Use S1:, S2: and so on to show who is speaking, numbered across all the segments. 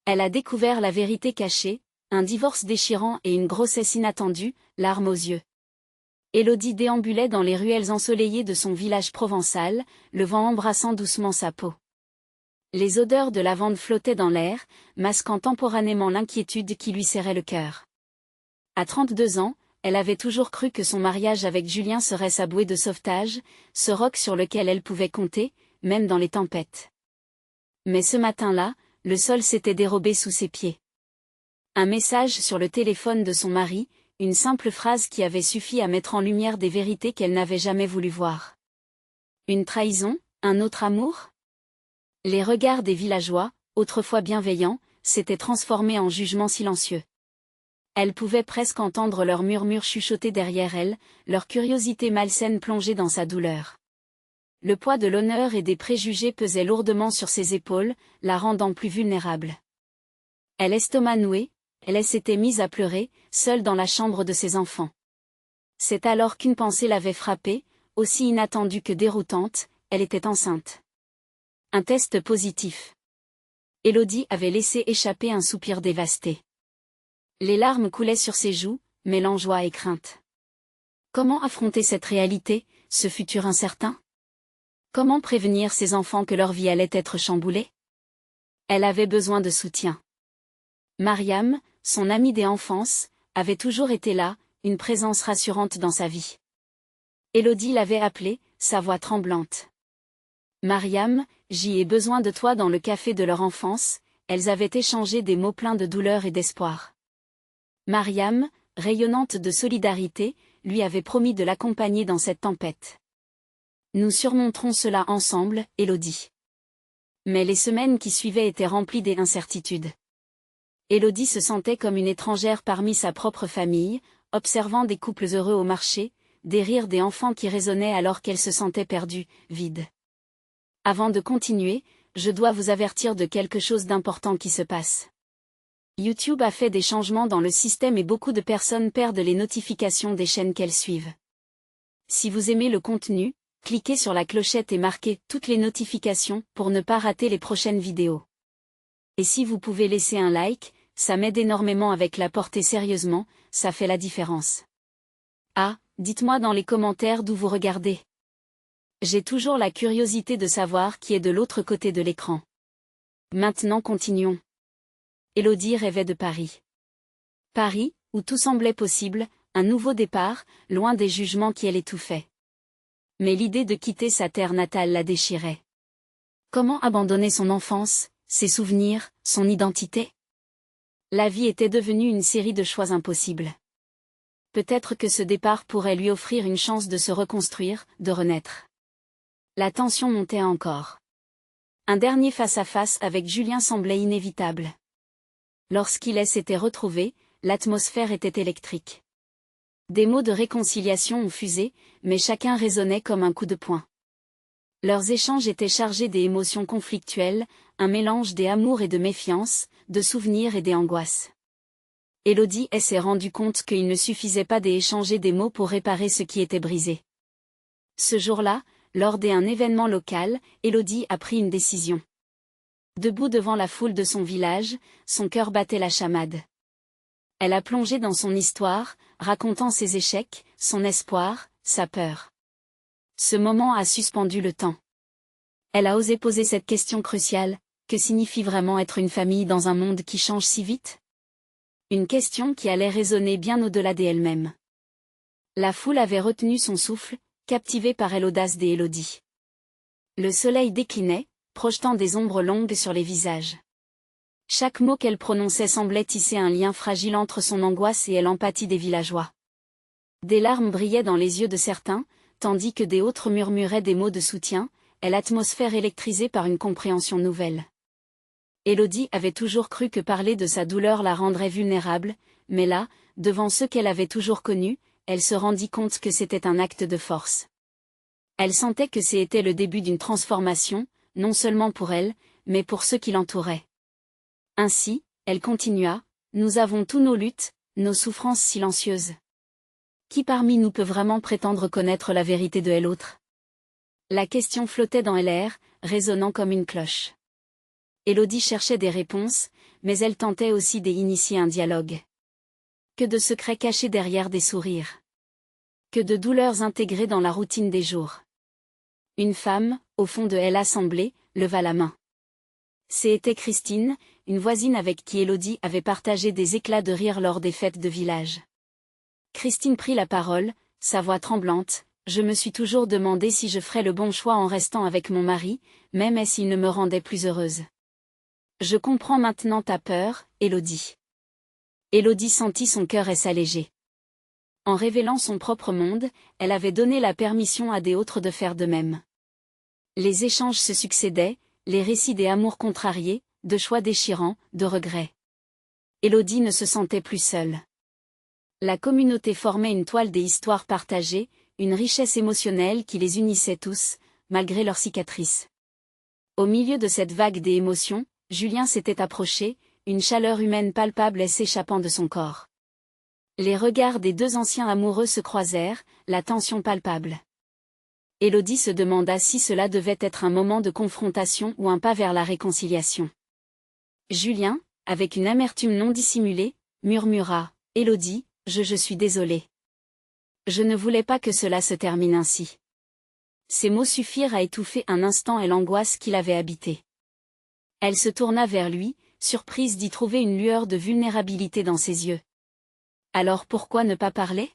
S1: Elle a découvert la vérité cachée, un divorce déchirant et une grossesse inattendue, larmes aux yeux. Élodie déambulait dans les ruelles ensoleillées de son village provençal, le vent embrassant doucement sa peau. Les odeurs de lavande flottaient dans l'air, masquant temporanément l'inquiétude qui lui serrait le cœur. À 32 ans, elle avait toujours cru que son mariage avec Julien serait sa bouée de sauvetage, ce roc sur lequel elle pouvait compter, même dans les tempêtes. Mais ce matin-là, le sol s'était dérobé sous ses pieds. Un message sur le téléphone de son mari, une simple phrase qui avait suffi à mettre en lumière des vérités qu'elle n'avait jamais voulu voir. Une trahison, un autre amour ? Les regards des villageois, autrefois bienveillants, s'étaient transformés en jugements silencieux. Elle pouvait presque entendre leurs murmures chuchoter derrière elle, leur curiosité malsaine plongée dans sa douleur. Le poids de l'honneur et des préjugés pesait lourdement sur ses épaules, la rendant plus vulnérable. Elle estomac noué, elle s'était mise à pleurer, seule dans la chambre de ses enfants. C'est alors qu'une pensée l'avait frappée, aussi inattendue que déroutante, elle était enceinte. Un test positif. Élodie avait laissé échapper un soupir dévasté. Les larmes coulaient sur ses joues, mêlant joie et crainte. Comment affronter cette réalité, ce futur incertain ? Comment prévenir ses enfants que leur vie allait être chamboulée ? Elle avait besoin de soutien. Mariam, son amie d'enfance, avait toujours été là, une présence rassurante dans sa vie. Élodie l'avait appelée, sa voix tremblante. Mariam, j'y ai besoin de toi dans le café de leur enfance, elles avaient échangé des mots pleins de douleur et d'espoir. Mariam, rayonnante de solidarité, lui avait promis de l'accompagner dans cette tempête. Nous surmonterons cela ensemble, Élodie. Mais les semaines qui suivaient étaient remplies d'incertitudes. Élodie se sentait comme une étrangère parmi sa propre famille, observant des couples heureux au marché, des rires des enfants qui résonnaient alors qu'elle se sentait perdue, vide. Avant de continuer, je dois vous avertir de quelque chose d'important qui se passe. YouTube a fait des changements dans le système et beaucoup de personnes perdent les notifications des chaînes qu'elles suivent. Si vous aimez le contenu, cliquez sur la clochette et marquez toutes les notifications pour ne pas rater les prochaines vidéos. Et si vous pouvez laisser un like, ça m'aide énormément avec la portée sérieusement, ça fait la différence. Ah, dites-moi dans les commentaires d'où vous regardez. J'ai toujours la curiosité de savoir qui est de l'autre côté de l'écran. Maintenant continuons. Élodie rêvait de Paris. Paris, où tout semblait possible, un nouveau départ, loin des jugements qui l'étouffaient. Mais l'idée de quitter sa terre natale la déchirait. Comment abandonner son enfance, ses souvenirs, son identité ? La vie était devenue une série de choix impossibles. Peut-être que ce départ pourrait lui offrir une chance de se reconstruire, de renaître. La tension montait encore. Un dernier face-à-face avec Julien semblait inévitable. Lorsqu'ils s'étaient retrouvés, l'atmosphère était électrique. Des mots de réconciliation ont fusé, mais chacun résonnait comme un coup de poing. Leurs échanges étaient chargés d'émotions conflictuelles, un mélange d'amour et de méfiance, de souvenirs et d'angoisses. Élodie s'est rendu compte qu'il ne suffisait pas d'échanger des mots pour réparer ce qui était brisé. Ce jour-là, lors d'un événement local, Élodie a pris une décision. Debout devant la foule de son village, son cœur battait la chamade. Elle a plongé dans son histoire, racontant ses échecs, son espoir, sa peur. Ce moment a suspendu le temps. Elle a osé poser cette question cruciale, que signifie vraiment être une famille dans un monde qui change si vite ? Une question qui allait résonner bien au-delà d'elle-même. La foule avait retenu son souffle, captivée par l'audace d'Élodie. Le soleil déclinait, projetant des ombres longues sur les visages. Chaque mot qu'elle prononçait semblait tisser un lien fragile entre son angoisse et l'empathie des villageois. Des larmes brillaient dans les yeux de certains, tandis que des autres murmuraient des mots de soutien, et l'atmosphère électrisée par une compréhension nouvelle. Élodie avait toujours cru que parler de sa douleur la rendrait vulnérable, mais là, devant ceux qu'elle avait toujours connus, elle se rendit compte que c'était un acte de force. Elle sentait que c'était le début d'une transformation, non seulement pour elle, mais pour ceux qui l'entouraient. Ainsi, elle continua, « Nous avons tous nos luttes, nos souffrances silencieuses. Qui parmi nous peut vraiment prétendre connaître la vérité de l'autre ?» La question flottait dans l'air, résonnant comme une cloche. Élodie cherchait des réponses, mais elle tentait aussi d'initier un dialogue. Que de secrets cachés derrière des sourires. Que de douleurs intégrées dans la routine des jours. Une femme, au fond de l'assemblée, leva la main. C'était Christine, une voisine avec qui Élodie avait partagé des éclats de rire lors des fêtes de village. Christine prit la parole, sa voix tremblante. Je me suis toujours demandé si je ferais le bon choix en restant avec mon mari, même s'il ne me rendait plus heureuse. Je comprends maintenant ta peur, Élodie. Élodie sentit son cœur s'alléger. En révélant son propre monde, elle avait donné la permission à des autres de faire de même. Les échanges se succédaient, les récits des amours contrariés, de choix déchirants, de regrets. Élodie ne se sentait plus seule. La communauté formait une toile des histoires partagées, une richesse émotionnelle qui les unissait tous, malgré leurs cicatrices. Au milieu de cette vague des émotions, Julien s'était approché, une chaleur humaine palpable s'échappant de son corps. Les regards des deux anciens amoureux se croisèrent, la tension palpable. Élodie se demanda si cela devait être un moment de confrontation ou un pas vers la réconciliation. Julien, avec une amertume non dissimulée, murmura « Élodie, je suis désolé. Je ne voulais pas que cela se termine ainsi. » Ces mots suffirent à étouffer un instant l'angoisse qui l'avait habité. Elle se tourna vers lui, surprise d'y trouver une lueur de vulnérabilité dans ses yeux. « Alors pourquoi ne pas parler ?»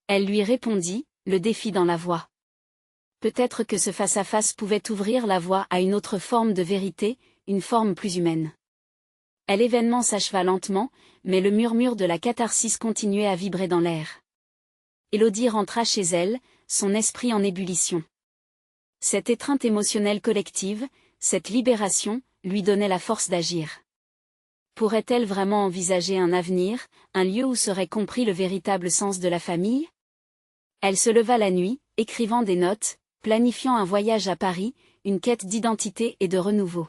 S1: Elle lui répondit, le défi dans la voix. Peut-être que ce face-à-face pouvait ouvrir la voie à une autre forme de vérité, une forme plus humaine. L'événement s'acheva lentement, mais le murmure de la catharsis continuait à vibrer dans l'air. Élodie rentra chez elle, son esprit en ébullition. Cette étreinte émotionnelle collective, cette libération, lui donnait la force d'agir. Pourrait-elle vraiment envisager un avenir, un lieu où serait compris le véritable sens de la famille? Elle se leva la nuit, écrivant des notes, planifiant un voyage à Paris, une quête d'identité et de renouveau.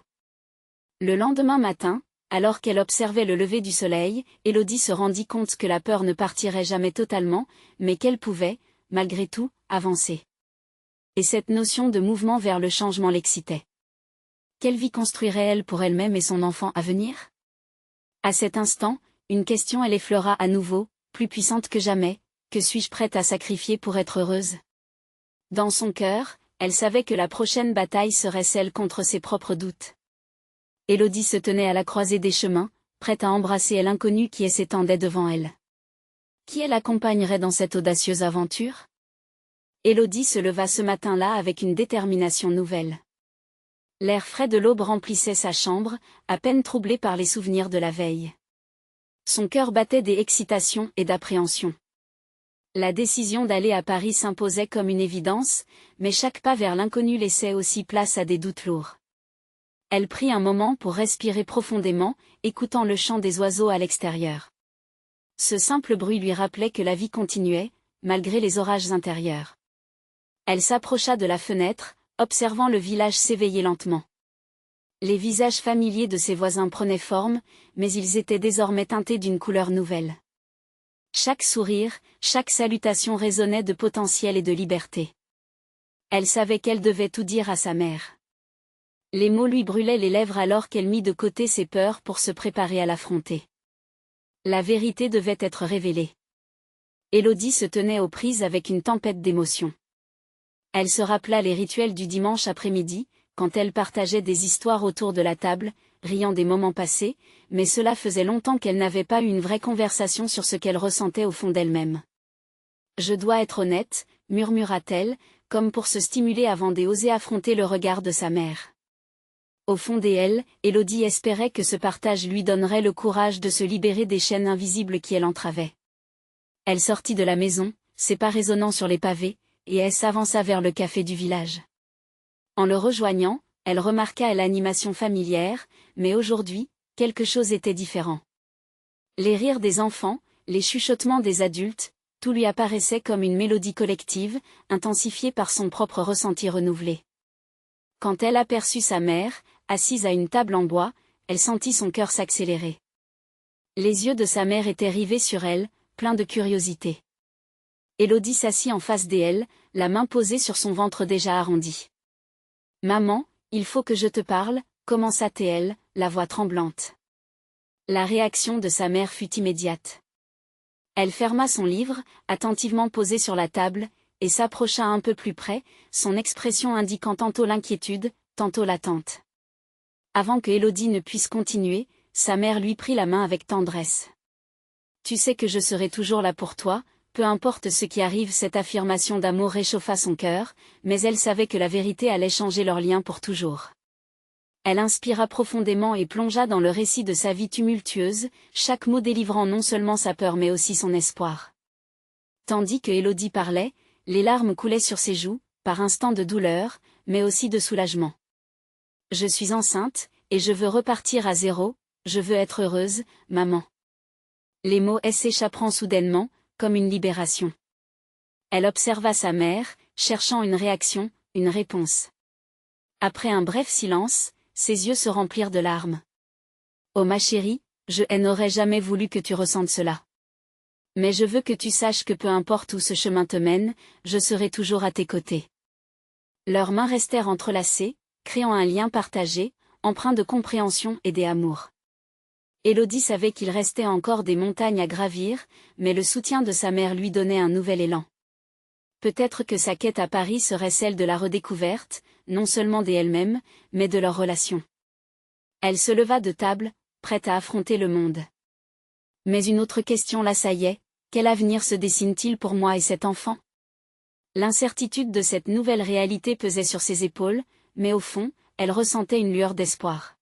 S1: Le lendemain matin, alors qu'elle observait le lever du soleil, Élodie se rendit compte que la peur ne partirait jamais totalement, mais qu'elle pouvait, malgré tout, avancer. Et cette notion de mouvement vers le changement l'excitait. Quelle vie construirait-elle pour elle-même et son enfant à venir? À cet instant, une question l'effleura à nouveau, plus puissante que jamais, que suis-je prête à sacrifier pour être heureuse? Dans son cœur, elle savait que la prochaine bataille serait celle contre ses propres doutes. Élodie se tenait à la croisée des chemins, prête à embrasser l'inconnu qui s'étendait devant elle. Qui l'accompagnerait dans cette audacieuse aventure? Élodie se leva ce matin-là avec une détermination nouvelle. L'air frais de l'aube remplissait sa chambre, à peine troublée par les souvenirs de la veille. Son cœur battait d'excitation et d'appréhension. La décision d'aller à Paris s'imposait comme une évidence, mais chaque pas vers l'inconnu laissait aussi place à des doutes lourds. Elle prit un moment pour respirer profondément, écoutant le chant des oiseaux à l'extérieur. Ce simple bruit lui rappelait que la vie continuait, malgré les orages intérieurs. Elle s'approcha de la fenêtre, observant le village s'éveiller lentement. Les visages familiers de ses voisins prenaient forme, mais ils étaient désormais teintés d'une couleur nouvelle. Chaque sourire, chaque salutation résonnait de potentiel et de liberté. Elle savait qu'elle devait tout dire à sa mère. Les mots lui brûlaient les lèvres alors qu'elle mit de côté ses peurs pour se préparer à l'affronter. La vérité devait être révélée. Élodie se tenait aux prises avec une tempête d'émotions. Elle se rappela les rituels du dimanche après-midi, quand elle partageait des histoires autour de la table, riant des moments passés, mais cela faisait longtemps qu'elle n'avait pas eu une vraie conversation sur ce qu'elle ressentait au fond d'elle-même. « Je dois être honnête », murmura-t-elle, comme pour se stimuler avant d'oser affronter le regard de sa mère. Au fond d'elle, Élodie espérait que ce partage lui donnerait le courage de se libérer des chaînes invisibles qui l'entravaient. Elle sortit de la maison, ses pas résonnant sur les pavés, et elle s'avança vers le café du village. En le rejoignant, elle remarqua l'animation familière, mais aujourd'hui, quelque chose était différent. Les rires des enfants, les chuchotements des adultes, tout lui apparaissait comme une mélodie collective, intensifiée par son propre ressenti renouvelé. Quand elle aperçut sa mère, assise à une table en bois, elle sentit son cœur s'accélérer. Les yeux de sa mère étaient rivés sur elle, pleins de curiosité. Élodie s'assit en face d'elle, la main posée sur son ventre déjà arrondi. « Maman, il faut que je te parle », commença-t-elle, la voix tremblante. La réaction de sa mère fut immédiate. Elle ferma son livre, attentivement posé sur la table, et s'approcha un peu plus près, son expression indiquant tantôt l'inquiétude, tantôt l'attente. Avant que Élodie ne puisse continuer, sa mère lui prit la main avec tendresse. « Tu sais que je serai toujours là pour toi, peu importe ce qui arrive. » Cette affirmation d'amour réchauffa son cœur, mais elle savait que la vérité allait changer leur lien pour toujours. Elle inspira profondément et plongea dans le récit de sa vie tumultueuse, chaque mot délivrant non seulement sa peur mais aussi son espoir. Tandis que Élodie parlait, les larmes coulaient sur ses joues, par instants de douleur, mais aussi de soulagement. « Je suis enceinte, et je veux repartir à zéro, je veux être heureuse, maman. » Les mots s'échapperont soudainement, comme une libération. Elle observa sa mère, cherchant une réaction, une réponse. Après un bref silence, ses yeux se remplirent de larmes. « Oh ma chérie, je n'aurais jamais voulu que tu ressentes cela. Mais je veux que tu saches que peu importe où ce chemin te mène, je serai toujours à tes côtés. » Leurs mains restèrent entrelacées, créant un lien partagé, empreint de compréhension et d'amour. Élodie savait qu'il restait encore des montagnes à gravir, mais le soutien de sa mère lui donnait un nouvel élan. Peut-être que sa quête à Paris serait celle de la redécouverte, non seulement d'elle-même, mais de leur relation. Elle se leva de table, prête à affronter le monde. Mais une autre question l'assaillait, quel avenir se dessine-t-il pour moi et cet enfant? L'incertitude de cette nouvelle réalité pesait sur ses épaules, mais au fond, elle ressentait une lueur d'espoir.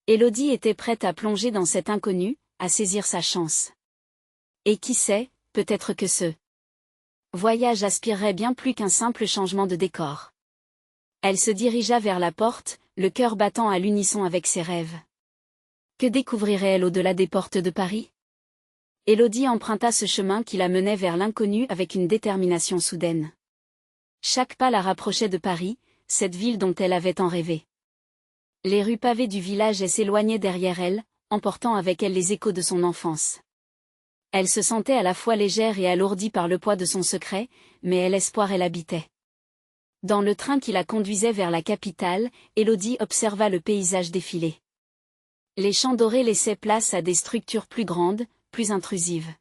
S1: Élodie était prête à plonger dans cet inconnu, à saisir sa chance. Et qui sait, peut-être que ce voyage aspirerait bien plus qu'un simple changement de décor. Elle se dirigea vers la porte, le cœur battant à l'unisson avec ses rêves. Que découvrirait-elle au-delà des portes de Paris? Élodie emprunta ce chemin qui la menait vers l'inconnu avec une détermination soudaine. Chaque pas la rapprochait de Paris, cette ville dont elle avait tant rêvé. Les rues pavées du village s'éloignaient derrière elle, emportant avec elle les échos de son enfance. Elle se sentait à la fois légère et alourdie par le poids de son secret, mais l'espoir elle habitait. Dans le train qui la conduisait vers la capitale, Élodie observa le paysage défiler. Les champs dorés laissaient place à des structures plus grandes, plus intrusives.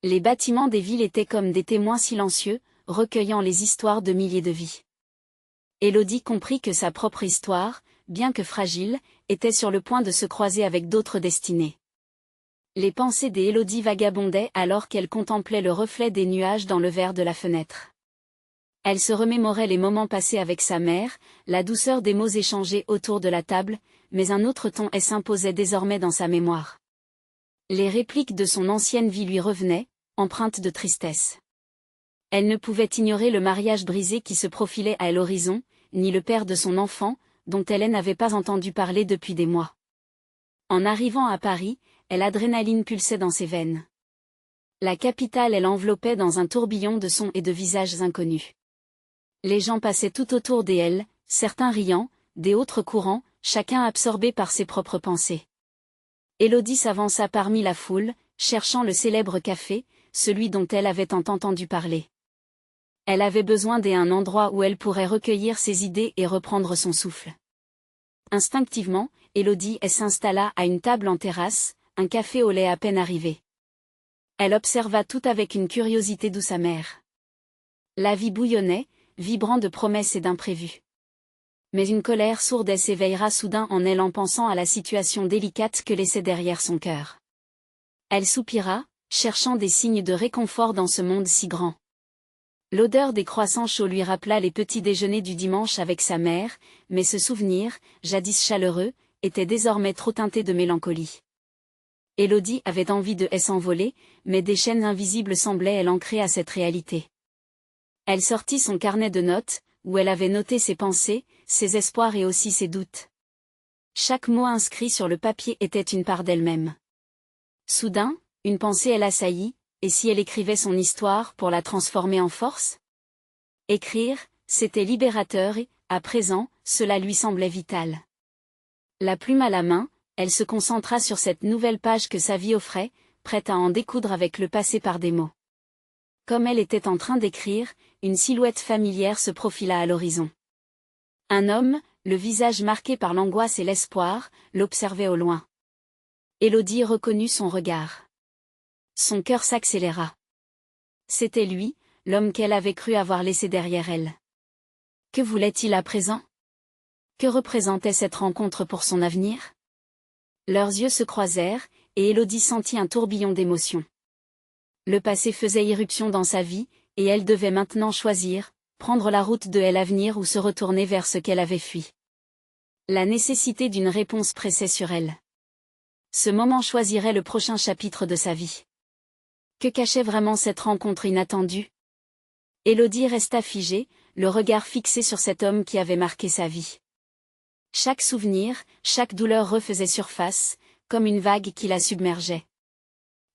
S1: Les bâtiments des villes étaient comme des témoins silencieux, recueillant les histoires de milliers de vies. Élodie comprit que sa propre histoire, bien que fragile, était sur le point de se croiser avec d'autres destinées. Les pensées d'Élodie vagabondaient alors qu'elle contemplait le reflet des nuages dans le verre de la fenêtre. Elle se remémorait les moments passés avec sa mère, la douceur des mots échangés autour de la table, mais un autre ton s'imposait désormais dans sa mémoire. Les répliques de son ancienne vie lui revenaient, empreintes de tristesse. Elle ne pouvait ignorer le mariage brisé qui se profilait à l'horizon, ni le père de son enfant, dont elle n'avait pas entendu parler depuis des mois. En arrivant à Paris, l'adrénaline pulsait dans ses veines. La capitale l'enveloppait dans un tourbillon de sons et de visages inconnus. Les gens passaient tout autour d'elle, certains riant, d'autres courant, chacun absorbé par ses propres pensées. Élodie s'avança parmi la foule, cherchant le célèbre café, celui dont elle avait tant entendu parler. Elle avait besoin d'un endroit où elle pourrait recueillir ses idées et reprendre son souffle. Instinctivement, Élodie s'installa à une table en terrasse, un café au lait à peine arrivé. Elle observa tout avec une curiosité douce amère. La vie bouillonnait, vibrant de promesses et d'imprévus. Mais une colère sourde s'éveillera soudain en elle en pensant à la situation délicate que laissait derrière son cœur. Elle soupira, cherchant des signes de réconfort dans ce monde si grand. L'odeur des croissants chauds lui rappela les petits déjeuners du dimanche avec sa mère, mais ce souvenir, jadis chaleureux, était désormais trop teinté de mélancolie. Élodie avait envie de s'envoler, mais des chaînes invisibles semblaient l'ancrer à cette réalité. Elle sortit son carnet de notes, où elle avait noté ses pensées, ses espoirs et aussi ses doutes. Chaque mot inscrit sur le papier était une part d'elle-même. Soudain, une pensée l'assaillit, et si elle écrivait son histoire pour la transformer en force? Écrire, c'était libérateur et, à présent, cela lui semblait vital. La plume à la main, elle se concentra sur cette nouvelle page que sa vie offrait, prête à en découdre avec le passé par des mots. Comme elle était en train d'écrire, une silhouette familière se profila à l'horizon. Un homme, le visage marqué par l'angoisse et l'espoir, l'observait au loin. Élodie reconnut son regard. Son cœur s'accéléra. C'était lui, l'homme qu'elle avait cru avoir laissé derrière elle. Que voulait-il à présent? Que représentait cette rencontre pour son avenir? Leurs yeux se croisèrent, et Élodie sentit un tourbillon d'émotions. Le passé faisait irruption dans sa vie, et elle devait maintenant choisir, prendre la route de l'avenir ou se retourner vers ce qu'elle avait fui. La nécessité d'une réponse pressait sur elle. Ce moment choisirait le prochain chapitre de sa vie. Que cachait vraiment cette rencontre inattendue? Élodie resta figée, le regard fixé sur cet homme qui avait marqué sa vie. Chaque souvenir, chaque douleur refaisait surface, comme une vague qui la submergeait.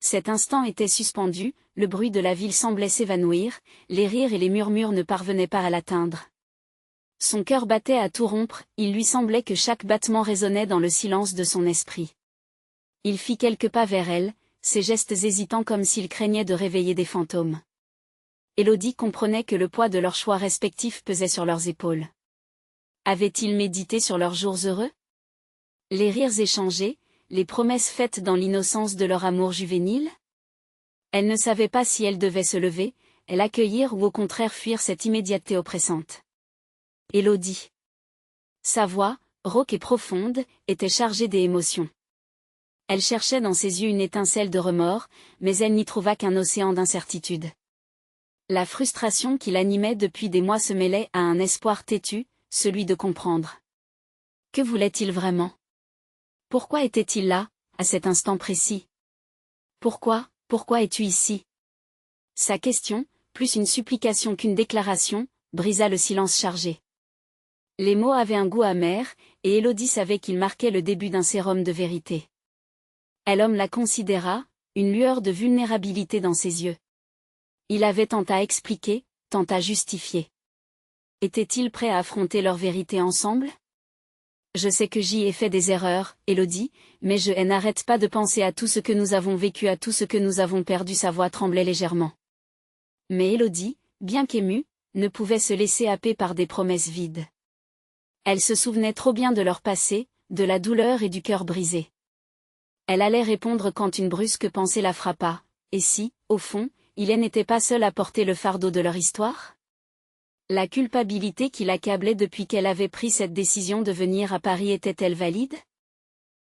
S1: Cet instant était suspendu, le bruit de la ville semblait s'évanouir, les rires et les murmures ne parvenaient pas à l'atteindre. Son cœur battait à tout rompre, il lui semblait que chaque battement résonnait dans le silence de son esprit. Il fit quelques pas vers elle, ses gestes hésitants comme s'il craignait de réveiller des fantômes. Élodie comprenait que le poids de leurs choix respectifs pesait sur leurs épaules. Avaient-ils médité sur leurs jours heureux? Les rires échangés, les promesses faites dans l'innocence de leur amour juvénile? Elle ne savait pas si elle devait se lever, l'accueillir ou au contraire fuir cette immédiateté oppressante. Élodie. Sa voix, rauque et profonde, était chargée d'émotions. Elle cherchait dans ses yeux une étincelle de remords, mais elle n'y trouva qu'un océan d'incertitude. La frustration qui l'animait depuis des mois se mêlait à un espoir têtu, celui de comprendre. Que voulait-il vraiment? Pourquoi était-il là, à cet instant précis? Pourquoi es-tu ici? Sa question, plus une supplication qu'une déclaration, brisa le silence chargé. Les mots avaient un goût amer, et Élodie savait qu'ils marquaient le début d'un sérum de vérité. L'homme la considéra, une lueur de vulnérabilité dans ses yeux. Il avait tant à expliquer, tant à justifier. Était-il prêt à affronter leur vérité ensemble? Je sais que j'y ai fait des erreurs, Élodie, mais je n'arrête pas de penser à tout ce que nous avons vécu, à tout ce que nous avons perdu. Sa voix tremblait légèrement. Mais Élodie, bien qu'émue, ne pouvait se laisser happer par des promesses vides. Elle se souvenait trop bien de leur passé, de la douleur et du cœur brisé. Elle allait répondre quand une brusque pensée la frappa, et si, au fond, il n'était pas seul à porter le fardeau de leur histoire? La culpabilité qui l'accablait depuis qu'elle avait pris cette décision de venir à Paris était-elle valide?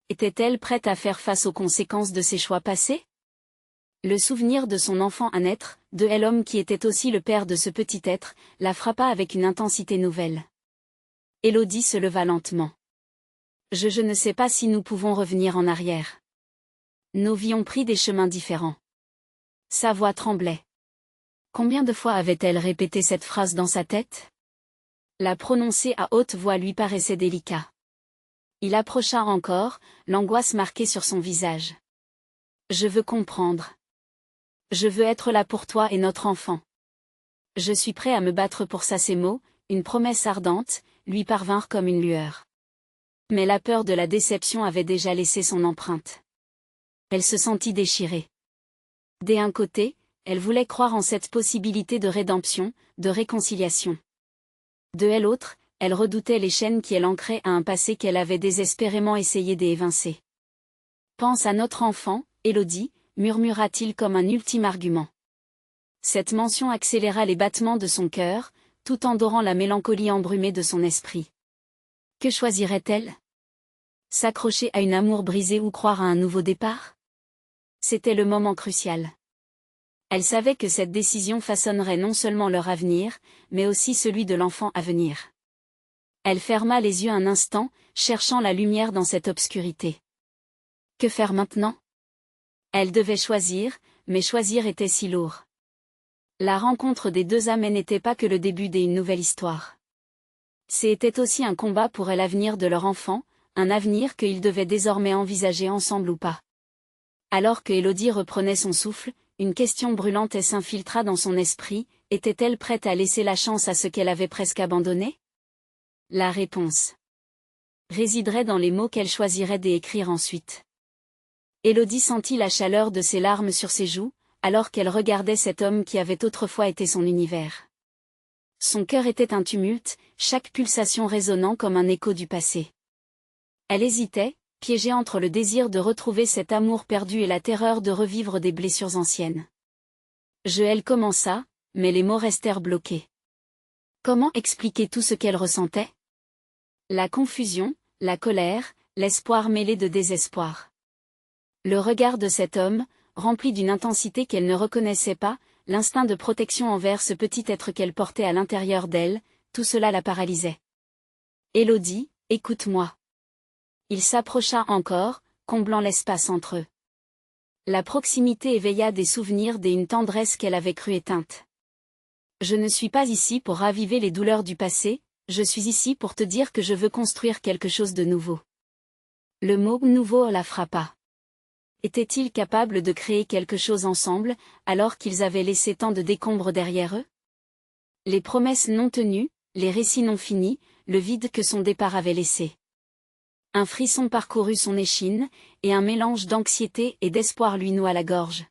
S1: Était-elle prête à faire face aux conséquences de ses choix passés? Le souvenir de son enfant à naître, de l'homme qui était aussi le père de ce petit être, la frappa avec une intensité nouvelle. Élodie se leva lentement. Je ne sais pas si nous pouvons revenir en arrière. Nos vies ont pris des chemins différents. Sa voix tremblait. Combien de fois avait-elle répété cette phrase dans sa tête? La prononcer à haute voix lui paraissait délicat. Il approcha encore, l'angoisse marquée sur son visage. Je veux comprendre. Je veux être là pour toi et notre enfant. Je suis prêt à me battre pour ça. Ces mots, une promesse ardente, lui parvinrent comme une lueur. Mais la peur de la déception avait déjà laissé son empreinte. Elle se sentit déchirée. D'un côté, elle voulait croire en cette possibilité de rédemption, de réconciliation. De l'autre, elle redoutait les chaînes qui l'ancraient à un passé qu'elle avait désespérément essayé d'évincer. Pense à notre enfant, Élodie, murmura-t-il comme un ultime argument. Cette mention accéléra les battements de son cœur, tout en dorant la mélancolie embrumée de son esprit. Que choisirait-elle? S'accrocher à une amour brisée ou croire à un nouveau départ? C'était le moment crucial. Elle savait que cette décision façonnerait non seulement leur avenir, mais aussi celui de l'enfant à venir. Elle ferma les yeux un instant, cherchant la lumière dans cette obscurité. Que faire maintenant? Elle devait choisir, mais choisir était si lourd. La rencontre des deux âmes n'était pas que le début d'une nouvelle histoire. C'était aussi un combat pour l'avenir de leur enfant, un avenir qu'ils devaient désormais envisager ensemble ou pas. Alors que Élodie reprenait son souffle, une question brûlante s'infiltra dans son esprit, était-elle prête à laisser la chance à ce qu'elle avait presque abandonné? La réponse résiderait dans les mots qu'elle choisirait d'écrire ensuite. Élodie sentit la chaleur de ses larmes sur ses joues, alors qu'elle regardait cet homme qui avait autrefois été son univers. Son cœur était un tumulte, chaque pulsation résonnant comme un écho du passé. Elle hésitait, piégée entre le désir de retrouver cet amour perdu et la terreur de revivre des blessures anciennes. Elle commença, mais les mots restèrent bloqués. Comment expliquer tout ce qu'elle ressentait? La confusion, la colère, l'espoir mêlé de désespoir. Le regard de cet homme, rempli d'une intensité qu'elle ne reconnaissait pas, l'instinct de protection envers ce petit être qu'elle portait à l'intérieur d'elle, tout cela la paralysait. Élodie, écoute-moi. Il s'approcha encore, comblant l'espace entre eux. La proximité éveilla des souvenirs d'une tendresse qu'elle avait cru éteinte. Je ne suis pas ici pour raviver les douleurs du passé, je suis ici pour te dire que je veux construire quelque chose de nouveau. Le mot « nouveau » la frappa. Étaient-ils capables de créer quelque chose ensemble, alors qu'ils avaient laissé tant de décombres derrière eux? Les promesses non tenues, les récits non finis, le vide que son départ avait laissé. Un frisson parcourut son échine, et un mélange d'anxiété et d'espoir lui noua la gorge.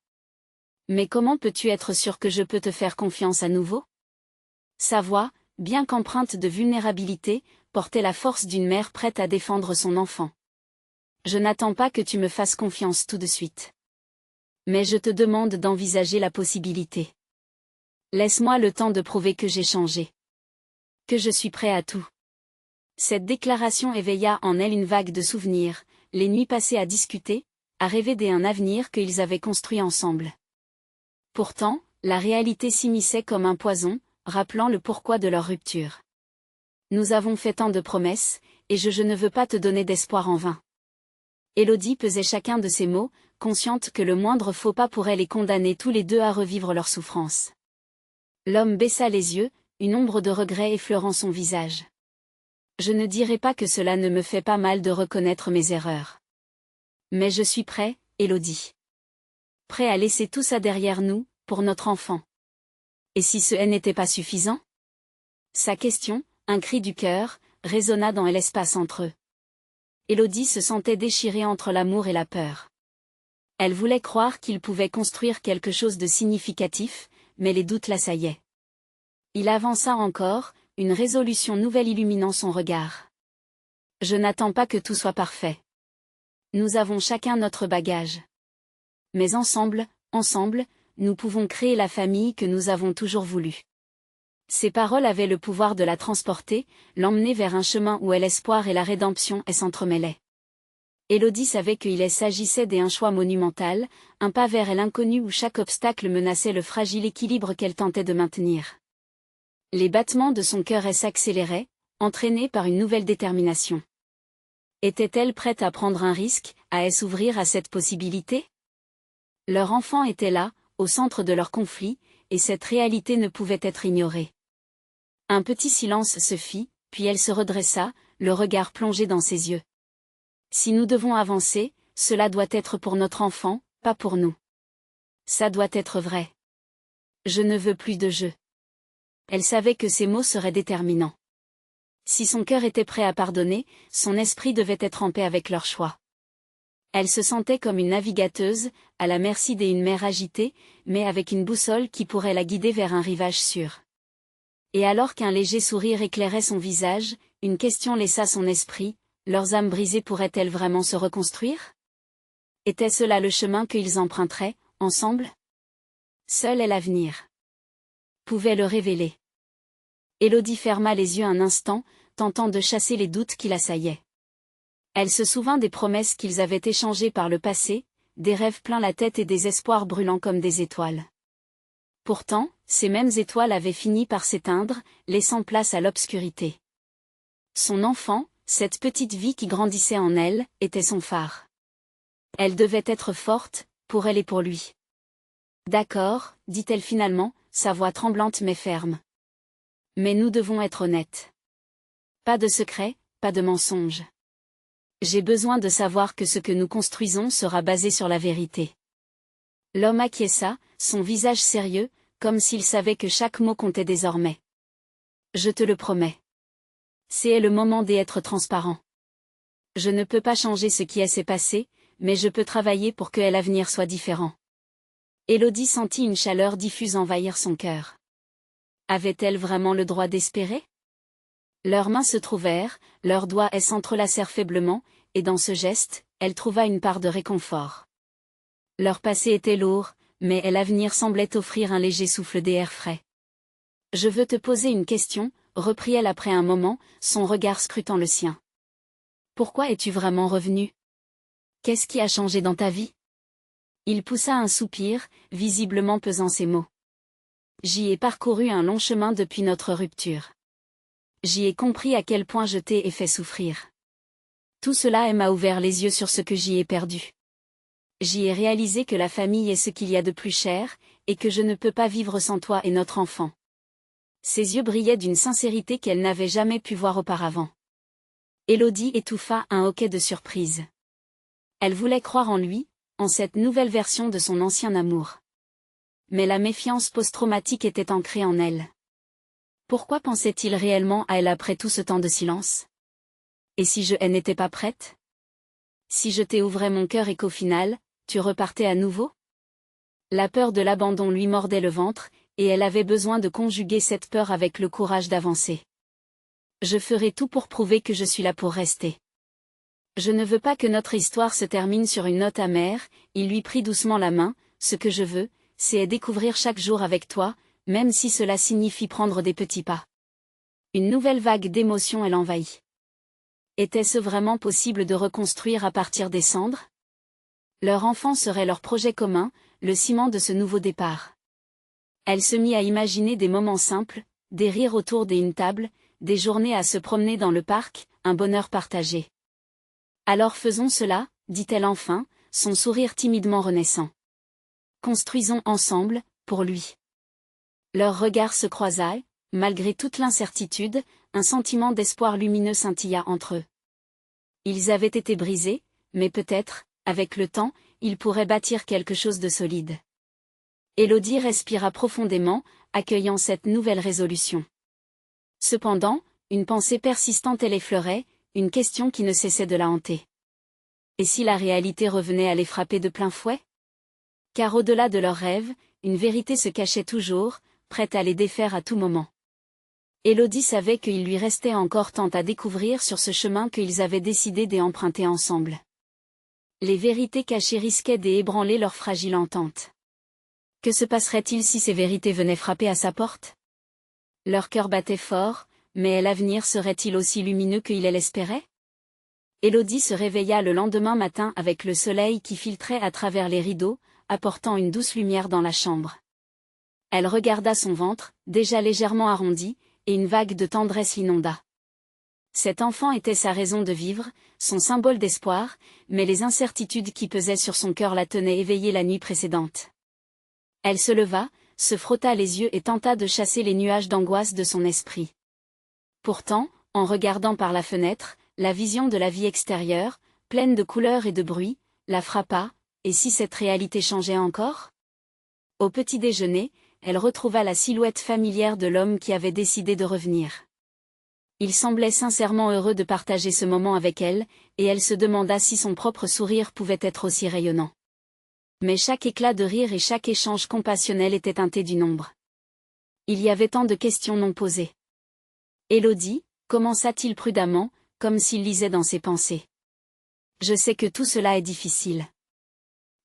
S1: Mais comment peux-tu être sûr que je peux te faire confiance à nouveau? Sa voix, bien qu'empreinte de vulnérabilité, portait la force d'une mère prête à défendre son enfant. Je n'attends pas que tu me fasses confiance tout de suite. Mais je te demande d'envisager la possibilité. Laisse-moi le temps de prouver que j'ai changé. Que je suis prêt à tout. Cette déclaration éveilla en elle une vague de souvenirs, les nuits passées à discuter, à rêver d'un avenir qu'ils avaient construit ensemble. Pourtant, la réalité s'immisçait comme un poison, rappelant le pourquoi de leur rupture. Nous avons fait tant de promesses, et je ne veux pas te donner d'espoir en vain. Élodie pesait chacun de ces mots, consciente que le moindre faux pas pourrait les condamner tous les deux à revivre leur souffrance. L'homme baissa les yeux, une ombre de regret effleurant son visage. Je ne dirai pas que cela ne me fait pas mal de reconnaître mes erreurs. Mais je suis prêt, Élodie. Prêt à laisser tout ça derrière nous, pour notre enfant. Et si ce n'était pas suffisant? Sa question, un cri du cœur, résonna dans l'espace entre eux. Élodie se sentait déchirée entre l'amour et la peur. Elle voulait croire qu'il pouvait construire quelque chose de significatif, mais les doutes l'assaillaient. Il avança encore, une résolution nouvelle illuminant son regard. Je n'attends pas que tout soit parfait. Nous avons chacun notre bagage. Mais ensemble, nous pouvons créer la famille que nous avons toujours voulu. Ces paroles avaient le pouvoir de la transporter, l'emmener vers un chemin où l'espoir et la rédemption s'entremêlaient. Élodie savait qu'il s'agissait d'un choix monumental, un pas vers l'inconnu où chaque obstacle menaçait le fragile équilibre qu'elle tentait de maintenir. Les battements de son cœur s'accéléraient, entraînés par une nouvelle détermination. Était-elle prête à prendre un risque, à s'ouvrir à cette possibilité? Leur enfant était là, au centre de leur conflit, et cette réalité ne pouvait être ignorée. Un petit silence se fit, puis elle se redressa, le regard plongé dans ses yeux. Si nous devons avancer, cela doit être pour notre enfant, pas pour nous. Ça doit être vrai. Je ne veux plus de jeu. Elle savait que ces mots seraient déterminants. Si son cœur était prêt à pardonner, son esprit devait être en paix avec leur choix. Elle se sentait comme une navigateuse, à la merci d'une mer agitée, mais avec une boussole qui pourrait la guider vers un rivage sûr. Et alors qu'un léger sourire éclairait son visage, une question laissa son esprit, leurs âmes brisées pourraient-elles vraiment se reconstruire? Était-ce là le chemin qu'ils emprunteraient, ensemble? Seul est l'avenir. Pouvait le révéler. Élodie ferma les yeux un instant, tentant de chasser les doutes qui l'assaillaient. Elle se souvint des promesses qu'ils avaient échangées par le passé, des rêves plein la tête et des espoirs brûlants comme des étoiles. Pourtant, ces mêmes étoiles avaient fini par s'éteindre, laissant place à l'obscurité. Son enfant, cette petite vie qui grandissait en elle, était son phare. Elle devait être forte, pour elle et pour lui. D'accord, dit-elle finalement, sa voix tremblante mais ferme. Mais nous devons être honnêtes. Pas de secret, pas de mensonge. J'ai besoin de savoir que ce que nous construisons sera basé sur la vérité. L'homme acquiesça, son visage sérieux, comme s'il savait que chaque mot comptait désormais. Je te le promets. C'est le moment d'être transparent. Je ne peux pas changer ce qui s'est passé, mais je peux travailler pour que l'avenir soit différent. Élodie sentit une chaleur diffuse envahir son cœur. Avait-elle vraiment le droit d'espérer? Leurs mains se trouvèrent, leurs doigts s'entrelacèrent faiblement, et dans ce geste, elle trouva une part de réconfort. Leur passé était lourd, mais l'avenir semblait offrir un léger souffle d'air frais. Je veux te poser une question, reprit-elle après un moment, son regard scrutant le sien. Pourquoi es-tu vraiment revenu? Qu'est-ce qui a changé dans ta vie? Il poussa un soupir, visiblement pesant ses mots. J'y ai parcouru un long chemin depuis notre rupture. J'y ai compris à quel point je t'ai fait souffrir. Tout cela m'a ouvert les yeux sur ce que j'y ai perdu. J'y ai réalisé que la famille est ce qu'il y a de plus cher, et que je ne peux pas vivre sans toi et notre enfant. Ses yeux brillaient d'une sincérité qu'elle n'avait jamais pu voir auparavant. Élodie étouffa un hoquet de surprise. Elle voulait croire en lui, en cette nouvelle version de son ancien amour. Mais la méfiance post-traumatique était ancrée en elle. Pourquoi pensait-il réellement à elle après tout ce temps de silence? Et si je n'étais pas prête? Si je t'ouvrais mon cœur et qu'au final, tu repartais à nouveau? La peur de l'abandon lui mordait le ventre, et elle avait besoin de conjuguer cette peur avec le courage d'avancer. Je ferai tout pour prouver que je suis là pour rester. Je ne veux pas que notre histoire se termine sur une note amère, il lui prit doucement la main, ce que je veux, c'est découvrir chaque jour avec toi, même si cela signifie prendre des petits pas. Une nouvelle vague d'émotions l'envahit. Était-ce vraiment possible de reconstruire à partir des cendres? Leur enfant serait leur projet commun, le ciment de ce nouveau départ. Elle se mit à imaginer des moments simples, des rires autour d'une table, des journées à se promener dans le parc, un bonheur partagé. Alors faisons cela, dit-elle enfin, son sourire timidement renaissant. Construisons ensemble, pour lui. Leurs regards se croisaient, malgré toute l'incertitude, un sentiment d'espoir lumineux scintilla entre eux. Ils avaient été brisés, mais peut-être, avec le temps, ils pourraient bâtir quelque chose de solide. Élodie respira profondément, accueillant cette nouvelle résolution. Cependant, une pensée persistante l'effleurait, une question qui ne cessait de la hanter. Et si la réalité revenait à les frapper de plein fouet? Car au-delà de leurs rêves, une vérité se cachait toujours, prête à les défaire à tout moment. Élodie savait qu'il lui restait encore tant à découvrir sur ce chemin qu'ils avaient décidé d'emprunter ensemble. Les vérités cachées risquaient d'ébranler leur fragile entente. Que se passerait-il si ces vérités venaient frapper à sa porte? Leur cœur battait fort, mais l'avenir serait-il aussi lumineux qu'il l'espérait? Élodie se réveilla le lendemain matin avec le soleil qui filtrait à travers les rideaux, apportant une douce lumière dans la chambre. Elle regarda son ventre, déjà légèrement arrondi, et une vague de tendresse l'inonda. Cet enfant était sa raison de vivre, son symbole d'espoir, mais les incertitudes qui pesaient sur son cœur la tenaient éveillée la nuit précédente. Elle se leva, se frotta les yeux et tenta de chasser les nuages d'angoisse de son esprit. Pourtant, en regardant par la fenêtre, la vision de la vie extérieure, pleine de couleurs et de bruit, la frappa, et si cette réalité changeait encore? Au petit déjeuner, elle retrouva la silhouette familière de l'homme qui avait décidé de revenir. Il semblait sincèrement heureux de partager ce moment avec elle, et elle se demanda si son propre sourire pouvait être aussi rayonnant. Mais chaque éclat de rire et chaque échange compassionnel était teinté d'une ombre. Il y avait tant de questions non posées. Élodie, commença-t-il prudemment, comme s'il lisait dans ses pensées. Je sais que tout cela est difficile.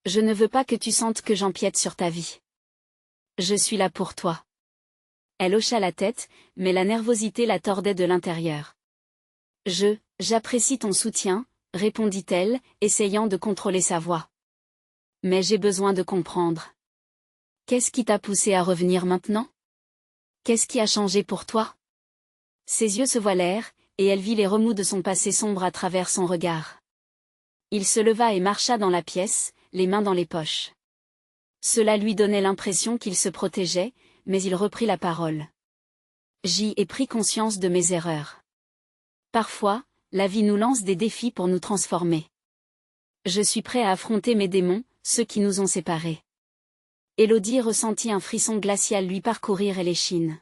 S1: Je ne veux pas que tu sentes que j'empiète sur ta vie. Je suis là pour toi. Elle hocha la tête, mais la nervosité la tordait de l'intérieur. J'apprécie ton soutien, répondit-elle, essayant de contrôler sa voix. Mais j'ai besoin de comprendre. Qu'est-ce qui t'a poussé à revenir maintenant? Qu'est-ce qui a changé pour toi? Ses yeux se voilèrent, et elle vit les remous de son passé sombre à travers son regard. Il se leva et marcha dans la pièce, les mains dans les poches. Cela lui donnait l'impression qu'il se protégeait, mais il reprit la parole. J'y ai pris conscience de mes erreurs. Parfois, la vie nous lance des défis pour nous transformer. Je suis prêt à affronter mes démons, ceux qui nous ont séparés. Élodie ressentit un frisson glacial lui parcourir l'échine.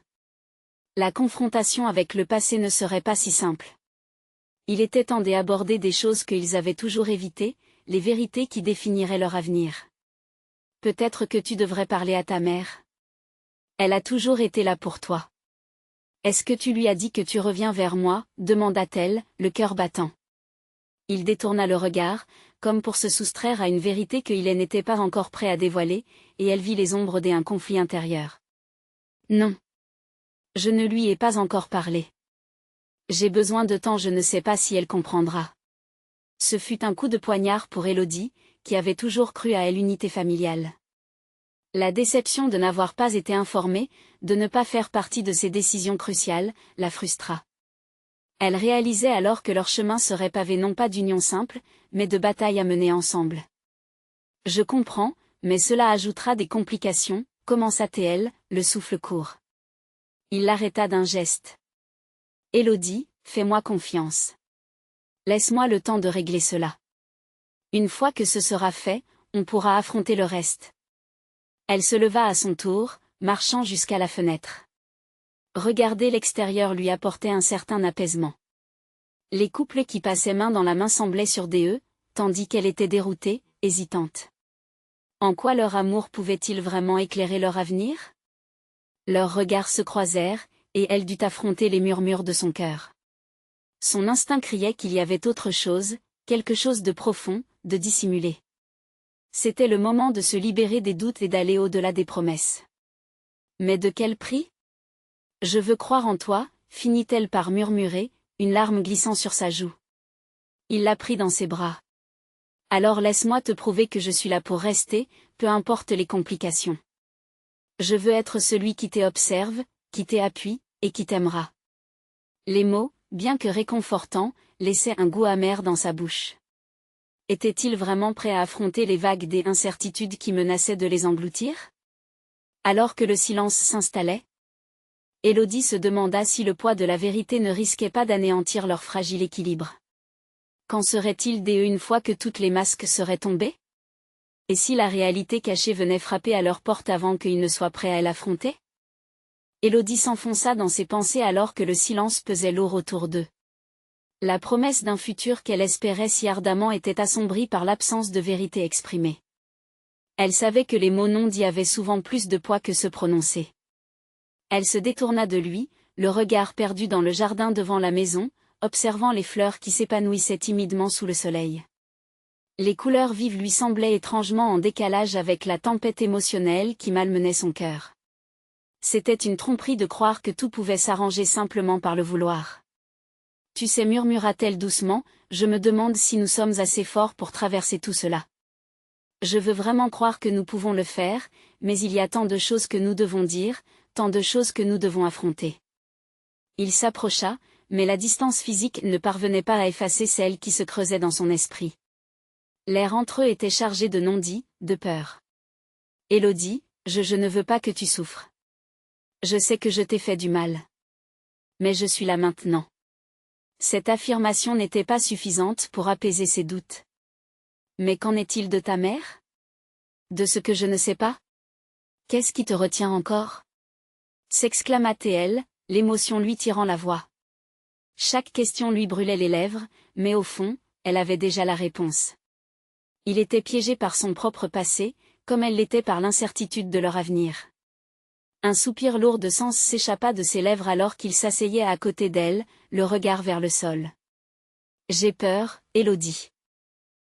S1: La confrontation avec le passé ne serait pas si simple. Il était temps d'aborder des choses qu'ils avaient toujours évitées, les vérités qui définiraient leur avenir. Peut-être que tu devrais parler à ta mère. Elle a toujours été là pour toi. Est-ce que tu lui as dit que tu reviens vers moi, demanda-t-elle, le cœur battant. Il détourna le regard, comme pour se soustraire à une vérité qu'il n'était pas encore prêt à dévoiler, et elle vit les ombres d'un conflit intérieur. Non. Je ne lui ai pas encore parlé. J'ai besoin de temps, je ne sais pas si elle comprendra. Ce fut un coup de poignard pour Élodie, qui avait toujours cru à l'unité familiale. La déception de n'avoir pas été informée, de ne pas faire partie de ces décisions cruciales, la frustra. Elle réalisait alors que leur chemin serait pavé non pas d'union simple, mais de bataille à mener ensemble. Je comprends, mais cela ajoutera des complications, commença-t-elle, le souffle court. Il l'arrêta d'un geste. Élodie, fais-moi confiance. Laisse-moi le temps de régler cela. Une fois que ce sera fait, on pourra affronter le reste. Elle se leva à son tour, marchant jusqu'à la fenêtre. Regarder l'extérieur lui apportait un certain apaisement. Les couples qui passaient main dans la main semblaient sûrs d'eux, tandis qu'elle était déroutée, hésitante. En quoi leur amour pouvait-il vraiment éclairer leur avenir? Leurs regards se croisèrent, et elle dut affronter les murmures de son cœur. Son instinct criait qu'il y avait autre chose, quelque chose de profond, de dissimulé. C'était le moment de se libérer des doutes et d'aller au-delà des promesses. Mais de quel prix? Je veux croire en toi, finit-elle par murmurer, une larme glissant sur sa joue. Il la prit dans ses bras. Alors laisse-moi te prouver que je suis là pour rester, peu importe les complications. Je veux être celui qui t'observe, qui t'appuie, et qui t'aimera. Les mots, bien que réconfortants, laissaient un goût amer dans sa bouche. Était-il vraiment prêt à affronter les vagues des incertitudes qui menaçaient de les engloutir? Alors que le silence s'installait, Élodie se demanda si le poids de la vérité ne risquait pas d'anéantir leur fragile équilibre. Qu'en serait-il d'eux une fois que toutes les masques seraient tombés? Et si la réalité cachée venait frapper à leur porte avant qu'ils ne soient prêts à l'affronter? Élodie s'enfonça dans ses pensées alors que le silence pesait lourd autour d'eux. La promesse d'un futur qu'elle espérait si ardemment était assombrie par l'absence de vérité exprimée. Elle savait que les mots non dits avaient souvent plus de poids que ceux prononcés. Elle se détourna de lui, le regard perdu dans le jardin devant la maison, observant les fleurs qui s'épanouissaient timidement sous le soleil. Les couleurs vives lui semblaient étrangement en décalage avec la tempête émotionnelle qui malmenait son cœur. C'était une tromperie de croire que tout pouvait s'arranger simplement par le vouloir. Tu sais, murmura-t-elle doucement, je me demande si nous sommes assez forts pour traverser tout cela. Je veux vraiment croire que nous pouvons le faire, mais il y a tant de choses que nous devons dire, tant de choses que nous devons affronter. Il s'approcha, mais la distance physique ne parvenait pas à effacer celle qui se creusait dans son esprit. L'air entre eux était chargé de non-dits, de peur. Élodie, je ne veux pas que tu souffres. Je sais que je t'ai fait du mal. Mais je suis là maintenant. Cette affirmation n'était pas suffisante pour apaiser ses doutes. Mais qu'en est-il de ta mère? De ce que je ne sais pas? Qu'est-ce qui te retient encore? S'exclama-t-elle, l'émotion lui tirant la voix. Chaque question lui brûlait les lèvres, mais au fond, elle avait déjà la réponse. Il était piégé par son propre passé, comme elle l'était par l'incertitude de leur avenir. Un soupir lourd de sens s'échappa de ses lèvres alors qu'il s'asseyait à côté d'elle, le regard vers le sol. J'ai peur, Élodie.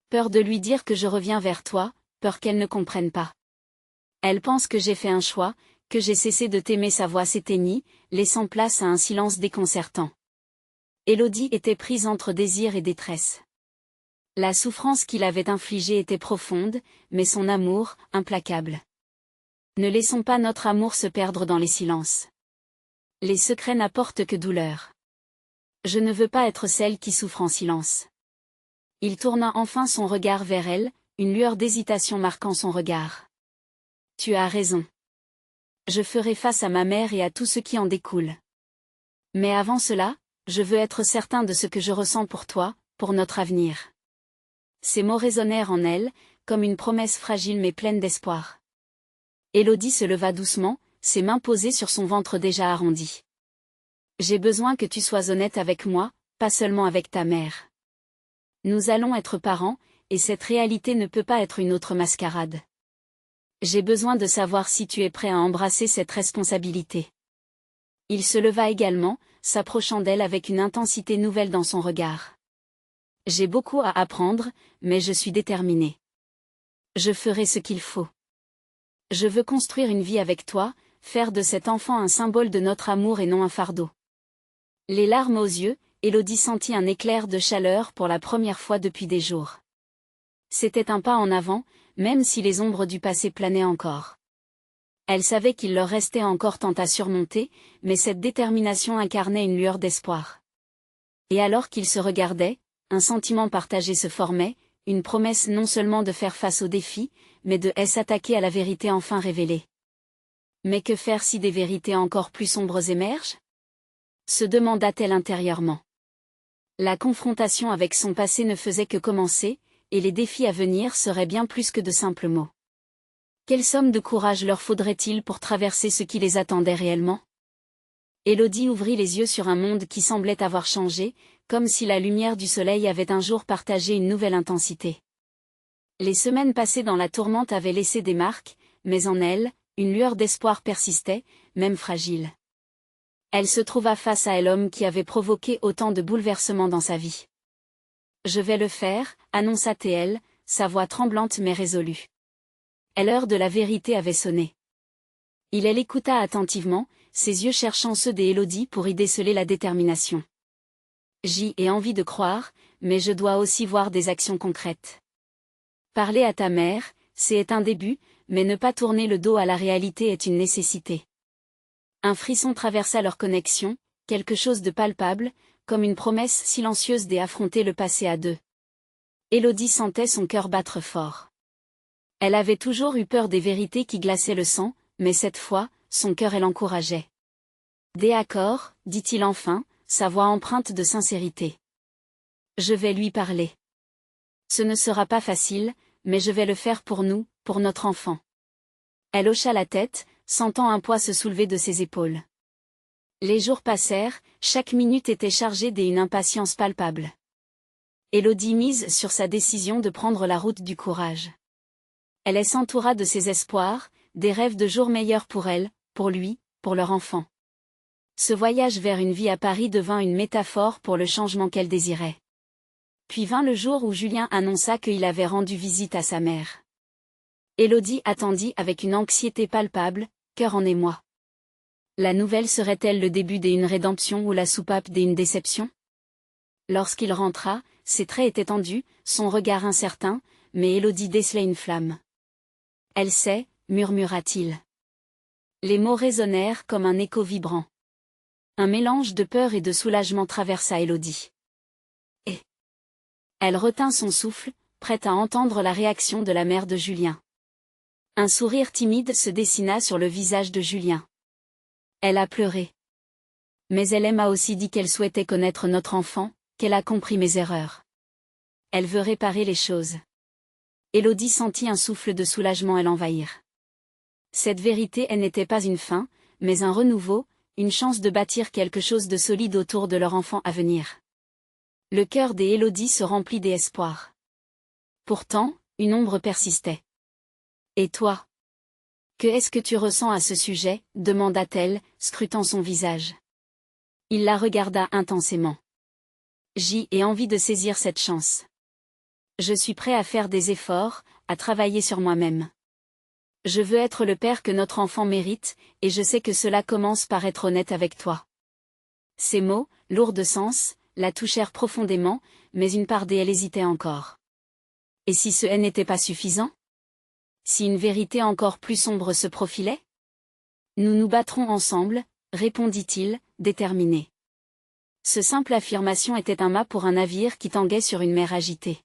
S1: Peur de lui dire que je reviens vers toi, peur qu'elle ne comprenne pas. Elle pense que j'ai fait un choix, que j'ai cessé de t'aimer. Sa voix s'éteignit, laissant place à un silence déconcertant. Élodie était prise entre désir et détresse. La souffrance qu'il avait infligée était profonde, mais son amour, implacable. Ne laissons pas notre amour se perdre dans les silences. Les secrets n'apportent que douleur. Je ne veux pas être celle qui souffre en silence. Il tourna enfin son regard vers elle, une lueur d'hésitation marquant son regard. Tu as raison. Je ferai face à ma mère et à tout ce qui en découle. Mais avant cela, je veux être certain de ce que je ressens pour toi, pour notre avenir. Ces mots résonnèrent en elle, comme une promesse fragile mais pleine d'espoir. Élodie se leva doucement, ses mains posées sur son ventre déjà arrondi. J'ai besoin que tu sois honnête avec moi, pas seulement avec ta mère. Nous allons être parents, et cette réalité ne peut pas être une autre mascarade. J'ai besoin de savoir si tu es prêt à embrasser cette responsabilité. Il se leva également, s'approchant d'elle avec une intensité nouvelle dans son regard. J'ai beaucoup à apprendre, mais je suis déterminée. Je ferai ce qu'il faut. Je veux construire une vie avec toi, faire de cet enfant un symbole de notre amour et non un fardeau. Les larmes aux yeux, Élodie sentit un éclair de chaleur pour la première fois depuis des jours. C'était un pas en avant, même si les ombres du passé planaient encore. Elle savait qu'il leur restait encore tant à surmonter, mais cette détermination incarnait une lueur d'espoir. Et alors qu'ils se regardaient, un sentiment partagé se formait, une promesse non seulement de faire face aux défis, mais de s'attaquer à la vérité enfin révélée. Mais que faire si des vérités encore plus sombres émergent ? Se demanda-t-elle intérieurement. La confrontation avec son passé ne faisait que commencer, et les défis à venir seraient bien plus que de simples mots. Quelle somme de courage leur faudrait-il pour traverser ce qui les attendait réellement ? Élodie ouvrit les yeux sur un monde qui semblait avoir changé, comme si la lumière du soleil avait un jour partagé une nouvelle intensité. Les semaines passées dans la tourmente avaient laissé des marques, mais en elle, une lueur d'espoir persistait, même fragile. Elle se trouva face à l'homme qui avait provoqué autant de bouleversements dans sa vie. « Je vais le faire », annonça-t-elle, sa voix tremblante mais résolue. L'heure de la vérité avait sonné. Il l'écouta attentivement, ses yeux cherchant ceux d'Élodie pour y déceler la détermination. « J'y ai envie de croire, mais je dois aussi voir des actions concrètes. Parler à ta mère, c'est un début, mais ne pas tourner le dos à la réalité est une nécessité. » Un frisson traversa leur connexion, quelque chose de palpable, comme une promesse silencieuse d'affronter le passé à deux. Élodie sentait son cœur battre fort. Elle avait toujours eu peur des vérités qui glaçaient le sang, mais cette fois, son cœur l'encourageait. « D'accord, dit-il enfin, sa voix empreinte de sincérité. Je vais lui parler. Ce ne sera pas facile, mais je vais le faire pour nous, pour notre enfant. Elle hocha la tête, sentant un poids se soulever de ses épaules. Les jours passèrent, chaque minute était chargée d'une impatience palpable. Élodie mise sur sa décision de prendre la route du courage. Elle s'entoura de ses espoirs, des rêves de jours meilleurs pour elle, pour lui, pour leur enfant. Ce voyage vers une vie à Paris devint une métaphore pour le changement qu'elle désirait. Puis vint le jour où Julien annonça qu'il avait rendu visite à sa mère. Élodie attendit avec une anxiété palpable, cœur en émoi. La nouvelle serait-elle le début d'une rédemption ou la soupape d'une déception ? Lorsqu'il rentra, ses traits étaient tendus, son regard incertain, mais Élodie décelait une flamme. « Elle sait », murmura-t-il. Les mots résonnèrent comme un écho vibrant. Un mélange de peur et de soulagement traversa Élodie. Et elle retint son souffle, prête à entendre la réaction de la mère de Julien. Un sourire timide se dessina sur le visage de Julien. Elle a pleuré. Mais elle m'a aussi dit qu'elle souhaitait connaître notre enfant, qu'elle a compris mes erreurs. Elle veut réparer les choses. Élodie sentit un souffle de soulagement l'envahir. Cette vérité, elle n'était pas une fin, mais un renouveau, une chance de bâtir quelque chose de solide autour de leur enfant à venir. Le cœur d'Élodie se remplit d'espoir. Pourtant, une ombre persistait. « Et toi ? Que est-ce que tu ressens à ce sujet ?» demanda-t-elle, scrutant son visage. Il la regarda intensément. « J'y ai envie de saisir cette chance. Je suis prêt à faire des efforts, à travailler sur moi-même. Je veux être le père que notre enfant mérite, et je sais que cela commence par être honnête avec toi. » Ces mots, lourds de sens, la touchèrent profondément, mais une part d'elle hésitait encore. Et si ce n'était pas suffisant ? Si une vérité encore plus sombre se profilait ? Nous nous battrons ensemble, répondit-il, déterminé. Ce simple affirmation était un mât pour un navire qui tanguait sur une mer agitée.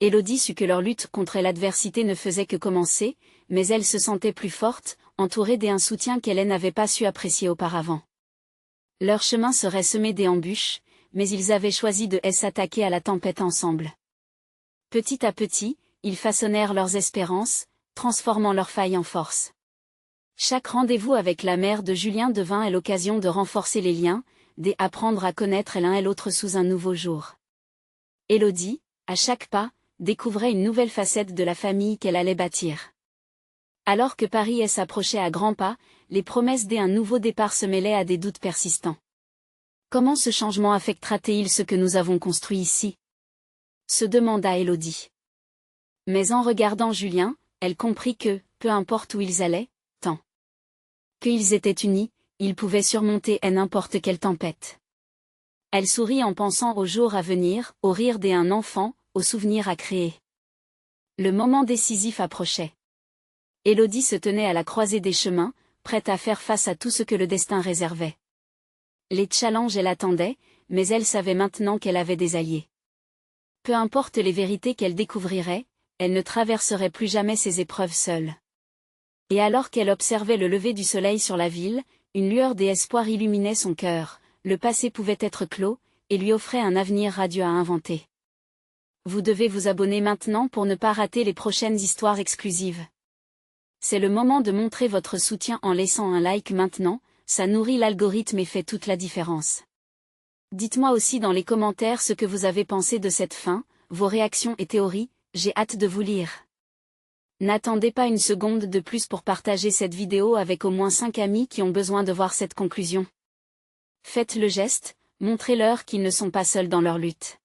S1: Élodie sut que leur lutte contre l'adversité ne faisait que commencer, mais elle se sentait plus forte, entourée d'un soutien qu'elle n'avait pas su apprécier auparavant. Leur chemin serait semé d'embûches, mais ils avaient choisi de s'attaquer à la tempête ensemble. Petit à petit, ils façonnèrent leurs espérances, transformant leurs failles en force. Chaque rendez-vous avec la mère de Julien devint l'occasion de renforcer les liens, d'apprendre à connaître l'un et l'autre sous un nouveau jour. Élodie, à chaque pas, découvrait une nouvelle facette de la famille qu'elle allait bâtir. Alors que Paris s'approchait à grands pas, les promesses d'un nouveau départ se mêlaient à des doutes persistants. Comment ce changement affectera-t-il ce que nous avons construit ici? Se demanda Élodie. Mais en regardant Julien, elle comprit que, peu importe où ils allaient, tant qu'ils étaient unis, ils pouvaient surmonter n'importe quelle tempête. Elle sourit en pensant aux jours à venir, au rire d'un enfant, aux souvenirs à créer. Le moment décisif approchait. Élodie se tenait à la croisée des chemins, prête à faire face à tout ce que le destin réservait. Les challenges elle attendait, mais elle savait maintenant qu'elle avait des alliés. Peu importe les vérités qu'elle découvrirait, elle ne traverserait plus jamais ces épreuves seule. Et alors qu'elle observait le lever du soleil sur la ville, une lueur d'espoir illuminait son cœur, le passé pouvait être clos, et lui offrait un avenir radieux à inventer. Vous devez vous abonner maintenant pour ne pas rater les prochaines histoires exclusives. C'est le moment de montrer votre soutien en laissant un like maintenant, ça nourrit l'algorithme et fait toute la différence. Dites-moi aussi dans les commentaires ce que vous avez pensé de cette fin, vos réactions et théories, j'ai hâte de vous lire. N'attendez pas une seconde de plus pour partager cette vidéo avec au moins 5 amis qui ont besoin de voir cette conclusion. Faites le geste, montrez-leur qu'ils ne sont pas seuls dans leur lutte.